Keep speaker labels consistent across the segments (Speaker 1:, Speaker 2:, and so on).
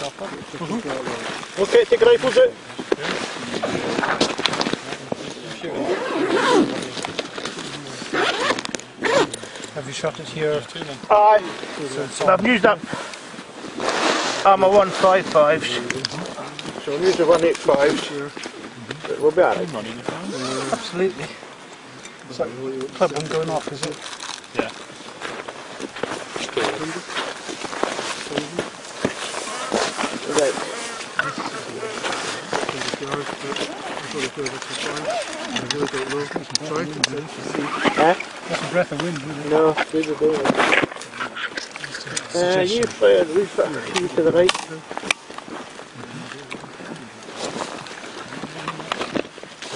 Speaker 1: yourself up.
Speaker 2: Okay, take your rifles out.
Speaker 1: Have you shot it here?
Speaker 2: Aye. So I've used up my 155s. So I'll use the 185s. We'll be alright.
Speaker 1: Absolutely. Is that club one going off, is it?
Speaker 3: Yeah.
Speaker 2: Right.
Speaker 1: That's a breath of wind, isn't it?
Speaker 2: No, through the door. You fired, we fired you to the right.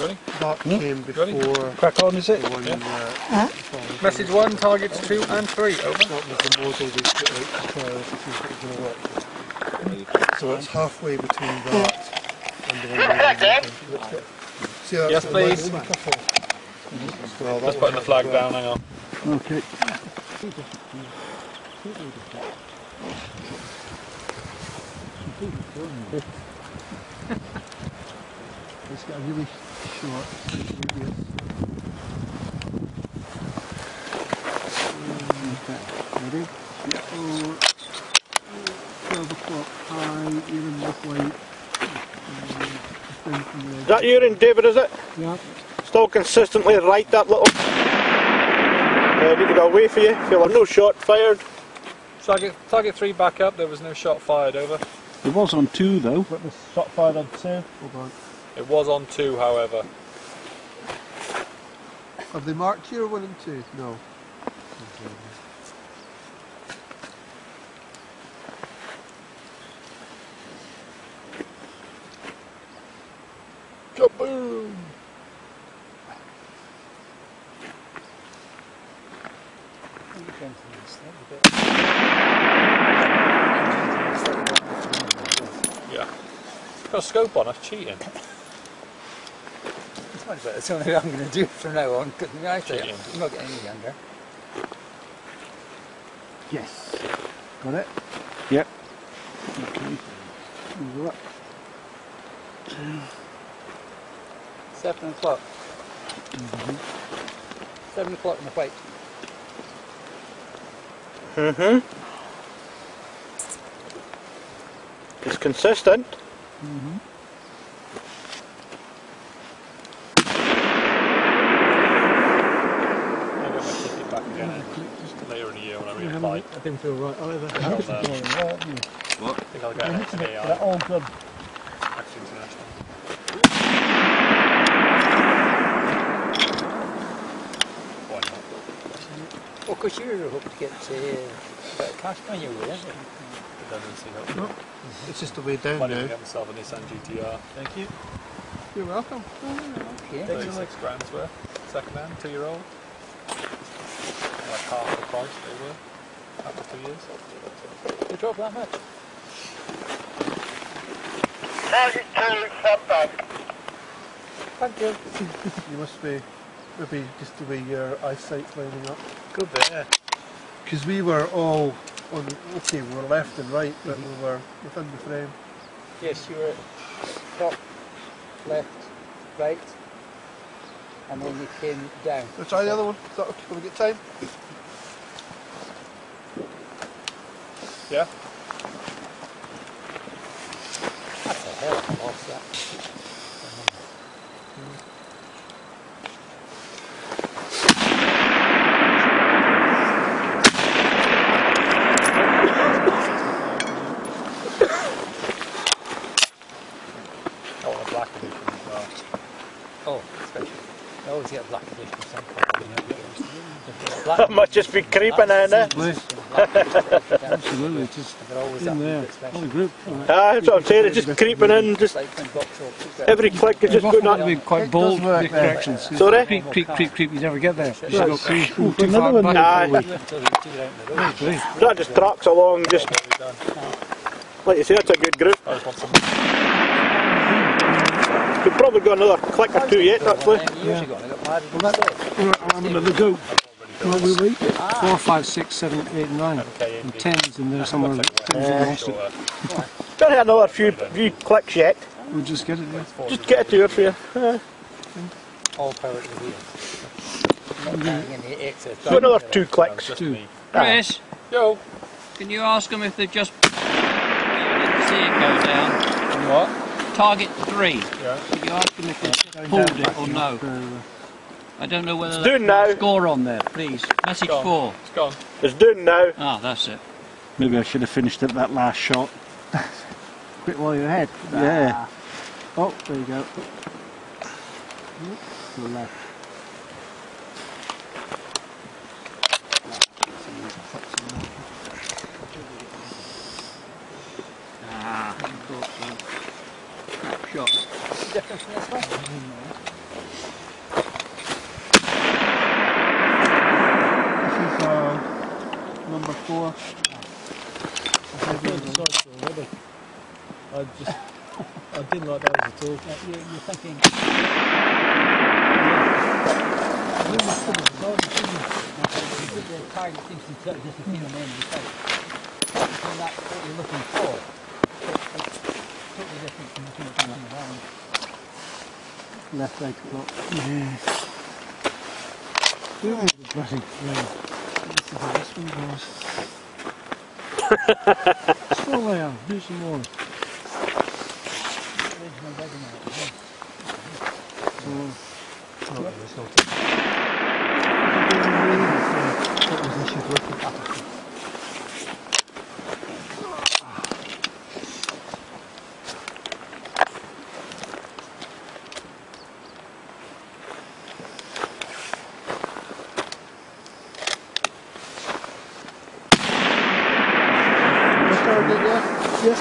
Speaker 3: Ready?
Speaker 1: That came before.
Speaker 3: Ready?
Speaker 1: Crack on, is it?
Speaker 2: One,
Speaker 3: Message 1, targets 2 and 3, over.
Speaker 1: That was the model they put out to trial to see if it was going to work. So it's halfway between that and the one we're see, that's
Speaker 3: Yes,
Speaker 1: the
Speaker 3: please.
Speaker 1: Well,
Speaker 3: Just putting the flag down, hang on.
Speaker 1: Okay. It's got a really short radius. Ready? Yeah. 12 o'clock high, you're in this light.
Speaker 2: Is that urine, David, is it?
Speaker 1: Yeah.
Speaker 2: Still consistently right, that little... need to go away for you. Feel like no shot fired.
Speaker 3: Target 3 back up, there was no shot fired, over.
Speaker 1: It was on 2 though. What was shot fired on 2? Hold on.
Speaker 3: It was on 2, however.
Speaker 1: Have they marked here 1 and 2? No.
Speaker 2: Kaboom!
Speaker 3: Yeah. Got a scope on, that's cheating.
Speaker 4: It's much better. It's only I'm going to do from now on. Because actually, I'm not getting any younger.
Speaker 1: Yes. Got it? Yep. Okay. Move up.
Speaker 4: 7 o'clock. 7 o'clock in the fight.
Speaker 2: It's consistent.
Speaker 3: I'll get my ticket back again later in the year when I reapply.
Speaker 1: I didn't feel right either.
Speaker 3: What? I think I'll get an XAI.
Speaker 1: They're all good.
Speaker 3: Actually International. Why not?
Speaker 4: Well, because you were hoping to get a bit of cash on your way, isn't it?
Speaker 3: Redundancy, hopefully.
Speaker 1: It's just the way down
Speaker 3: Money
Speaker 1: now.
Speaker 3: to get myself a Nissan GTR.
Speaker 2: Thank you.
Speaker 1: You're welcome.
Speaker 4: Okay.
Speaker 3: 36 grand's worth, second hand, 2-year-old. Like half the price they were after 2 years.
Speaker 4: You drop that much?
Speaker 2: Target 2, stand back.
Speaker 4: Thank you.
Speaker 1: You must be maybe just the way your eyesight's lining up.
Speaker 2: Good there.
Speaker 1: Because we were all on, okay, we were left and right, but we were within the frame.
Speaker 4: Yes, you were top, left, right, and then you came down.
Speaker 1: Let's try the other one. Is that okay? Will we get time?
Speaker 3: Yeah?
Speaker 4: That's a hell of a loss, that.
Speaker 3: I want a black edition as well.
Speaker 4: Oh, especially. I always get a black edition of some kind.
Speaker 2: I might just be creeping in there.
Speaker 1: Absolutely, just
Speaker 4: They're always
Speaker 1: in
Speaker 4: that
Speaker 1: there.
Speaker 4: bit special.
Speaker 1: Whole group.
Speaker 2: That's what I'm saying, it's just creeping in, just
Speaker 4: Like when box shops,
Speaker 2: every click is just putting that.
Speaker 1: Quite bold with corrections.
Speaker 2: Sorry?
Speaker 1: Creep, creep, creep, creep. You never get there. You
Speaker 2: Right.
Speaker 1: go creep. Ooh, too far back.
Speaker 2: Aye.
Speaker 4: until they do it out in the road.
Speaker 2: That just tracks along, just like you say, it's a good group.
Speaker 3: I just want some.
Speaker 2: Could probably go another click or two yet, actually.
Speaker 4: Years ago, and I got married
Speaker 1: Well, that,
Speaker 4: instead.
Speaker 1: I'm going to go.
Speaker 3: I've already
Speaker 1: Well, we wait 4, 5, 6, 7, 8, 9,
Speaker 3: Okay,
Speaker 1: and 10s in there somewhere. Lost it.
Speaker 2: Don't have another few clicks yet.
Speaker 1: We'll just get it there.
Speaker 2: Just get a tour for you.
Speaker 3: All power to here.
Speaker 2: Do another 2 clicks.
Speaker 3: Just
Speaker 1: Two.
Speaker 3: me.
Speaker 5: Chris,
Speaker 3: Yo.
Speaker 5: can you ask them if they've just see it go down?
Speaker 3: What?
Speaker 5: Target 3.
Speaker 3: Yeah.
Speaker 5: Can you ask them if they've just pulled it or no? I don't know whether
Speaker 2: It's doing now.
Speaker 5: score on there, please. Message 4.
Speaker 3: It's gone.
Speaker 2: It's doing now.
Speaker 5: Ah, that's it.
Speaker 6: Maybe I should have finished at that last shot.
Speaker 1: Quit while you're ahead.
Speaker 6: Yeah.
Speaker 1: Oh, there you go. To the left.
Speaker 5: Ah, crap shot.
Speaker 4: Difference in this one?
Speaker 1: This is number 4. I didn't like that at all.
Speaker 4: You're thinking. The target seems to be just between them and the sight. So that's what you're looking for. Totally different from looking at something around.
Speaker 1: Left, right o'clock. Yeah. Where is the bloody thing? This is how this one goes. Still there. Do some more. Yes.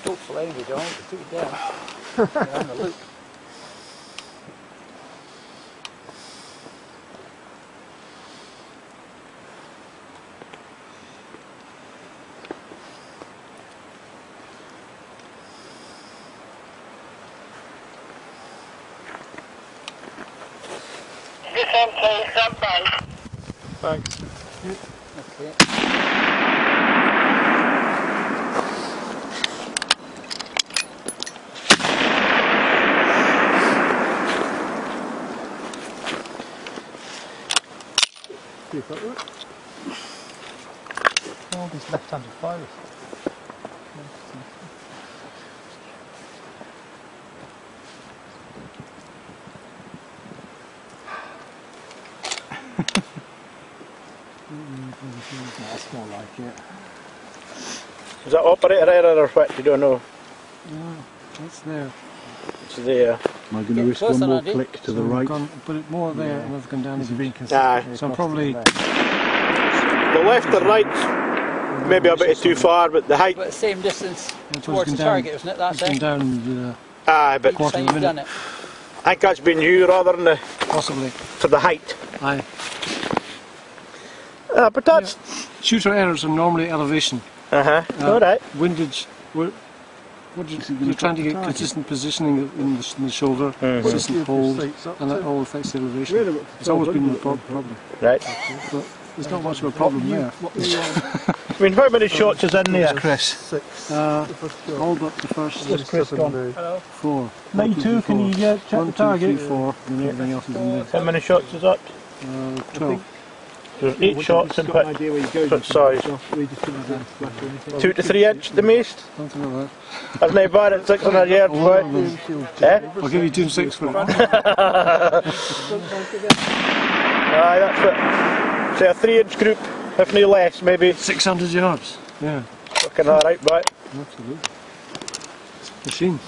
Speaker 4: Don't play with John, just took it down. You're on the loop.
Speaker 3: Thanks.
Speaker 4: Okay.
Speaker 3: All these left-handed fires.
Speaker 1: That's more like it.
Speaker 2: Is that operator error or what? You don't know.
Speaker 1: No, it's there.
Speaker 2: It's there.
Speaker 6: Am I going to
Speaker 4: Get
Speaker 6: risk one
Speaker 4: closer,
Speaker 6: more
Speaker 4: Andy.
Speaker 6: click to
Speaker 1: So
Speaker 6: the
Speaker 1: we've
Speaker 6: right?
Speaker 1: put it more there and we've gone down a bit.
Speaker 2: Aye.
Speaker 1: So I'm probably
Speaker 2: The left or right, maybe a bit too far, but the height.
Speaker 4: But same distance
Speaker 1: It's
Speaker 4: towards the
Speaker 1: gone
Speaker 4: target,
Speaker 1: down.
Speaker 4: isn't it? That
Speaker 1: it's gone
Speaker 4: side?
Speaker 1: down
Speaker 2: Aye, but
Speaker 1: quarter
Speaker 4: So
Speaker 1: of a
Speaker 4: you've done
Speaker 1: minute,
Speaker 4: it.
Speaker 2: I think that's been you rather than the,
Speaker 1: possibly.
Speaker 2: for the height.
Speaker 1: Aye.
Speaker 2: But that's.
Speaker 1: Shooter errors are normally elevation.
Speaker 2: Alright.
Speaker 1: Windage. We're trying to get consistent positioning in the shoulder, consistent hold, and that all affects the elevation. It's always been the problem.
Speaker 2: Right.
Speaker 1: But there's not much of a problem there.
Speaker 2: I mean, how many shots is in there, Chris?
Speaker 1: Hold up the first
Speaker 2: Chris gone?
Speaker 1: 4.
Speaker 2: 9-2, can you check the
Speaker 1: 1, 2, 3,
Speaker 2: target?
Speaker 1: 4, and everything else is in there.
Speaker 2: How many shots is that?
Speaker 1: 12.
Speaker 2: There's 8 shots in what size? 2 to 3 inch the most?
Speaker 1: Something like
Speaker 2: That's not bad at 600 yards,
Speaker 1: that.
Speaker 2: what? Eh?
Speaker 1: I'll give you 2 and 6 for it.
Speaker 2: Aye, that's it. Say a 3-inch group, if no less, maybe.
Speaker 1: 600 yards. Yeah,
Speaker 2: Fucking alright, but
Speaker 1: absolutely. Machine.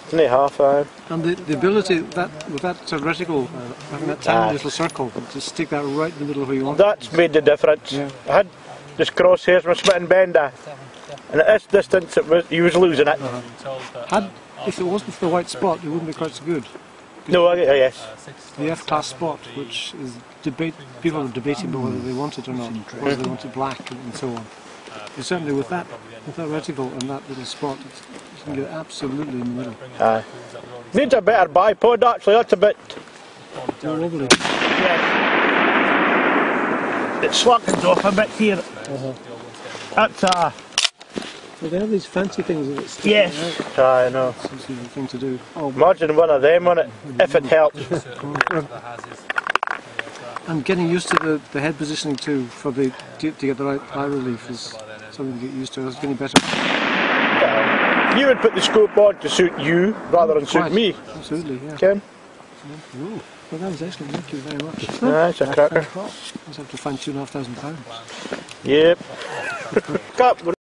Speaker 2: it's not half, aye.
Speaker 1: And the ability that with that reticle, having that tiny little circle, just stick that right in the middle of where you want.
Speaker 2: That's made the difference.
Speaker 1: Yeah.
Speaker 2: I had Just crosshairs from a spit and bender. And at this distance he was losing it.
Speaker 1: If it wasn't for the white spot, it wouldn't be quite so good.
Speaker 2: No, yes.
Speaker 1: The F-class spot, which is people are debating about whether they want it or not, whether they want it black and so on. But certainly with that reticle and that little spot, you can get it absolutely in the middle.
Speaker 2: Needs a better bipod actually, that's a bit...
Speaker 1: All over it.
Speaker 2: Yeah. It slackens off a bit here. That's
Speaker 1: Well, they have these fancy things that stick
Speaker 2: yes.
Speaker 1: out.
Speaker 2: I know.
Speaker 1: It's the thing to do. Oh,
Speaker 2: imagine one of them on it, if it helps.
Speaker 1: and getting used to the head positioning too, for to get the right eye relief is something to get used to. It's getting better.
Speaker 2: You would put the scope on to suit you rather than suit me.
Speaker 1: Absolutely, yeah.
Speaker 2: Ken?
Speaker 1: Ooh, well, that was excellent. Thank you very much.
Speaker 2: That's a cracker.
Speaker 1: Let's have to find £2,500.
Speaker 2: Yep. Cut.